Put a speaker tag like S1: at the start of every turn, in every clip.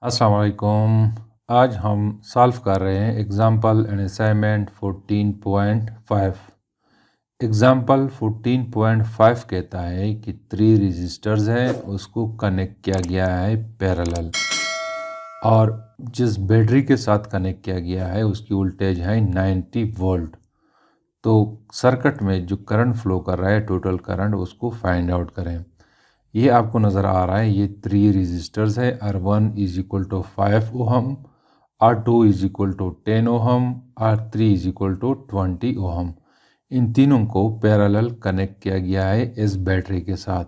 S1: अस्सलाम वालेकुम। आज हम सॉल्व कर रहे हैं एग्जाम्पल एंड असाइनमेंट 14.5। एग्जाम्पल 14.5 कहता है कि 3 रजिस्टर्स हैं, उसको कनेक्ट किया गया है पैरेलल, और जिस बैटरी के साथ कनेक्ट किया गया है उसकी वोल्टेज है 90 वोल्ट। तो सर्किट में जो करंट फ्लो कर रहा है, टोटल करंट, उसको फाइंड आउट करें। ये आपको नज़र आ रहा है, ये 3 रजिस्टर्स है। R1 is equal to 5 ohm, R2 is equal to 10 ohm, R3 is equal to 20 ohm. इन तीनों को पैरेलल कनेक्ट किया गया है इस बैटरी के साथ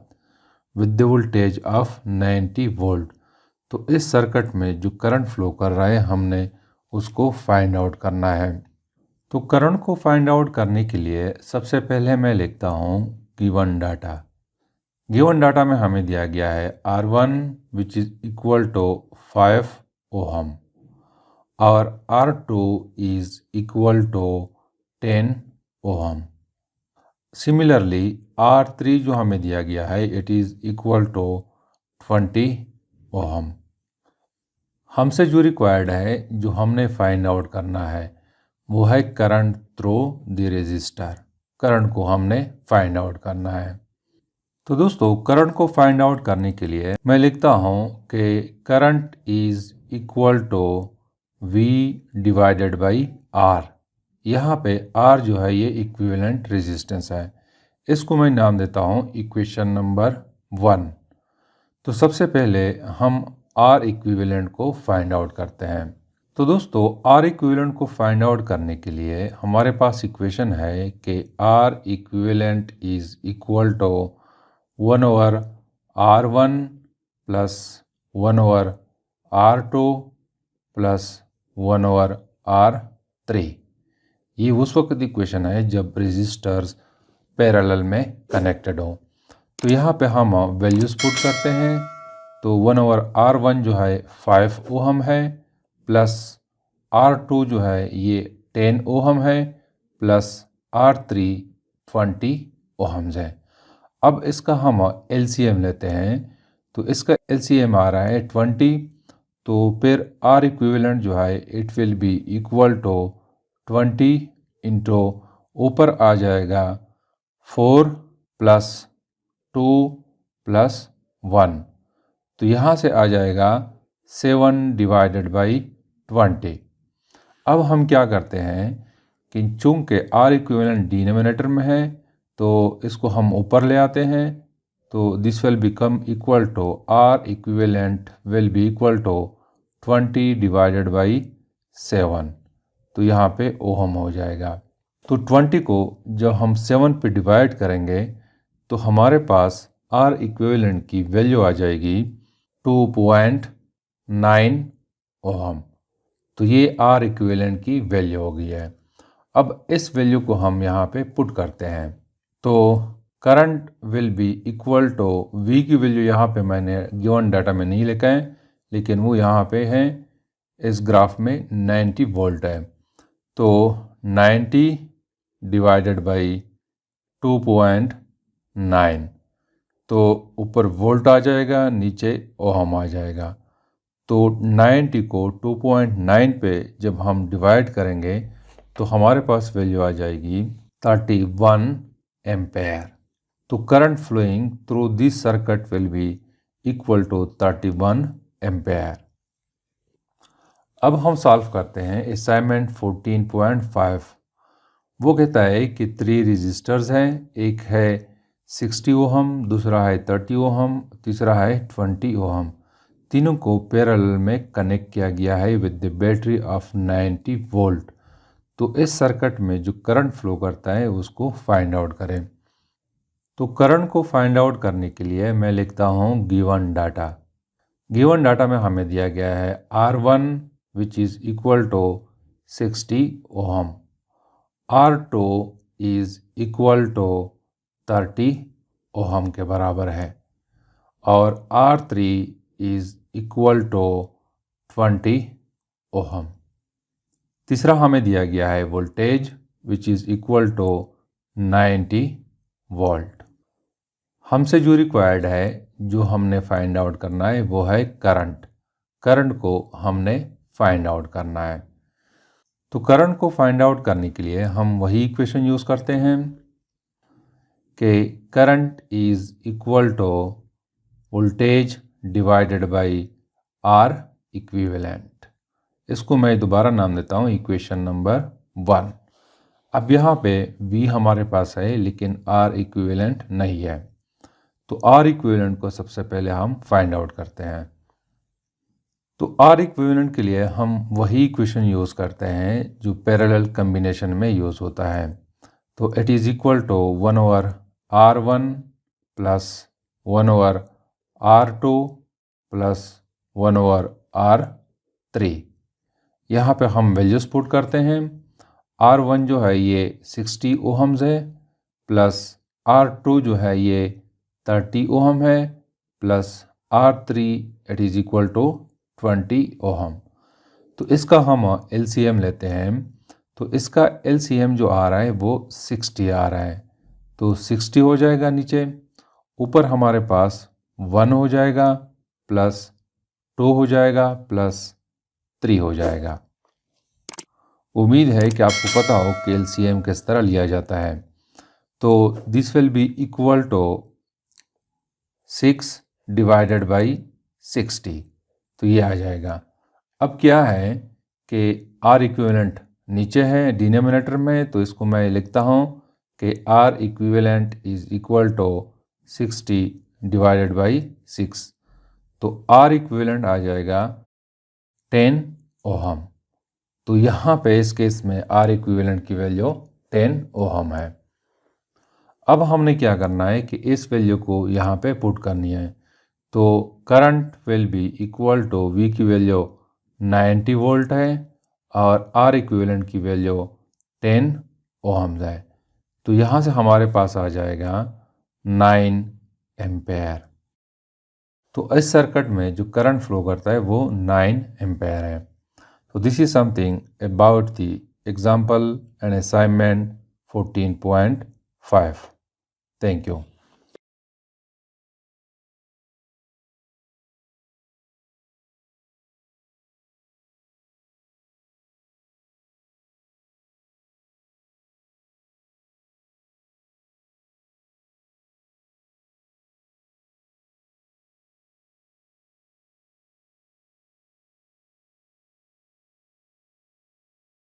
S1: with the voltage of 90 volt. तो इस सर्किट में जो करंट फ्लो कर रहा है, हमने उसको फाइंड आउट करना है। तो करंट को फाइंड आउट करने के लिए सबसे पहले मैं लिखता हूँ गिवन डाटा। गिवन डाटा में हमें दिया गया है R1 which is equal to 5 ohm और R2 is equal to 10 ohm. Similarly R3 जो हमें दिया गया है, it is equal to 20 ohm. हमसे जो रिक्वायर्ड है, जो हमने फाइंड आउट करना है, वो है current through the register. Current को हमने फाइंड आउट करना है। तो दोस्तों, करंट को फाइंड आउट करने के लिए मैं लिखता हूँ कि current is equal to V divided by R। यहाँ पे R जो है ये इक्विवेलेंट रेजिस्टेंस है। इसको मैं नाम देता हूँ इक्वेशन नंबर 1। तो सबसे पहले हम R इक्विवेलेंट को फाइंड आउट करते हैं। तो दोस्तों, R इक्विवेलेंट को फाइंड आउट करने के लिए हमारे पास इक्वेशन है कि R equivalent is equal to 1 over R1 plus 1 over R2 plus 1 over R3। ये उस वक्त इक्वेशन है जब रेजिस्टर्स पैरेलल में कनेक्टेड हो। तो यहाँ पे हम वैल्यूज़ पुट करते हैं। तो 1 ओवर R1 जो है 5 ओहम है, प्लस R2 जो है ये 10 ओहम है, प्लस R3 20 ओहम्स है। अब इसका हम LCM लेते हैं। तो इसका LCM आ रहा है 20। तो फिर R इक्विवेलेंट जो है it will be equal to 20 into ऊपर आ जाएगा 4 प्लस 2 प्लस 1। तो यहाँ से आ जाएगा 7 डिवाइडेड बाई 20। अब हम क्या करते हैं कि चूँकि R इक्विवेलेंट डिनोमिनेटर में है, तो इसको हम ऊपर ले आते हैं। तो this will become equal to R equivalent will be equal to 20 divided by 7। तो यहाँ पे ओहम हो जाएगा। तो 20 को जब हम 7 पे डिवाइड करेंगे तो हमारे पास R इक्विवेलेंट की वैल्यू आ जाएगी 2.9 ओहम। तो ये R इक्विवेलेंट की वैल्यू हो गई है। अब इस वैल्यू को हम यहाँ पे पुट करते हैं। तो current will be equal to V की वैल्यू यहाँ पे मैंने गिवन डाटा में नहीं लिखा है, लेकिन वो यहाँ पे है इस ग्राफ में 90 वोल्ट है। तो 90 डिवाइडेड बाई 2.9, तो ऊपर वोल्ट आ जाएगा, नीचे ओहम आ जाएगा। तो 90 को 2.9 पे जब हम डिवाइड करेंगे तो हमारे पास वैल्यू आ जाएगी 31 एम्पेयर। तो current flowing through this circuit will be equal to 31 ampere. अब हम सॉल्व करते हैं असाइनमेंट 14.5। वो कहता है कि 3 रजिस्टर्स हैं, एक है 60 ओहम, दूसरा है 30 ओहम, तीसरा है 20 ओहम। तीनों को पैरेलल में कनेक्ट किया गया है with the battery of 90 volt. तो इस सर्किट में जो करंट फ्लो करता है उसको फाइंड आउट करें। तो करंट को फाइंड आउट करने के लिए मैं लिखता हूँ गिवन डाटा। गिवन डाटा में हमें दिया गया है R1 which is equal to 60 ohm, R2 is equal to 30 ohm के बराबर है, और R3 is equal to 20 ohm. तीसरा हमें दिया गया है voltage which is equal to 90 volt. हमसे जो रिक्वायर्ड है, जो हमने फाइंड आउट करना है, वो है करंट। करंट को हमने फाइंड आउट करना है। तो करंट को फाइंड आउट करने के लिए हम वही इक्वेशन यूज़ करते हैं कि current is equal to voltage divided by R equivalent. इसको मैं दोबारा नाम देता हूँ इक्वेशन नंबर 1। अब यहाँ पे V हमारे पास है लेकिन R इक्विवेलेंट नहीं है, तो R इक्विवेलेंट को सबसे पहले हम फाइंड आउट करते हैं। तो R इक्विवेलेंट के लिए हम वही इक्वेशन यूज़ करते हैं जो पैरेलल कम्बिनेशन में यूज़ होता है। तो it is equal to 1/R1 plus 1/R2 plus 1/R3। यहाँ पे हम वैल्यूज़ पुट करते हैं। R1 जो है ये 60 ओहम्स है, प्लस R2 जो है ये 30 ओहम है, plus R3 it is equal to 20 ohm. तो इसका हम LCM लेते हैं, तो इसका LCM जो आ रहा है वो 60 आ रहा है, तो 60 हो जाएगा नीचे, ऊपर हमारे पास 1 हो जाएगा, प्लस 2 हो जाएगा, प्लस 3 हो जाएगा। उम्मीद है कि आपको पता हो कि LCM किस तरह लिया जाता है। तो this will be equal to 6 divided by 60, तो ये आ जाएगा। अब क्या है कि R इक्विवेलेंट नीचे है डिनोमिनेटर में, तो इसको मैं लिखता हूँ कि R equivalent is equal to 60 divided by 6, तो R इक्विवेलेंट आ जाएगा 10 ओहम। तो यहाँ पे इस केस में R इक्विवेलेंट की वैल्यू 10 ओहम है। अब हमने क्या करना है कि इस वैल्यू को यहाँ पे पुट करनी है। तो current will be equal to V की वैल्यू 90 वोल्ट है और R इक्विवेलेंट की वैल्यू 10 ओहम्स है, तो यहाँ से हमारे पास आ जाएगा 9 एम्पेयर। तो इस सर्किट में जो करंट फ्लो करता है वो 9 एम्पेयर है। So this is something about the example and assignment 14.5. Thank you.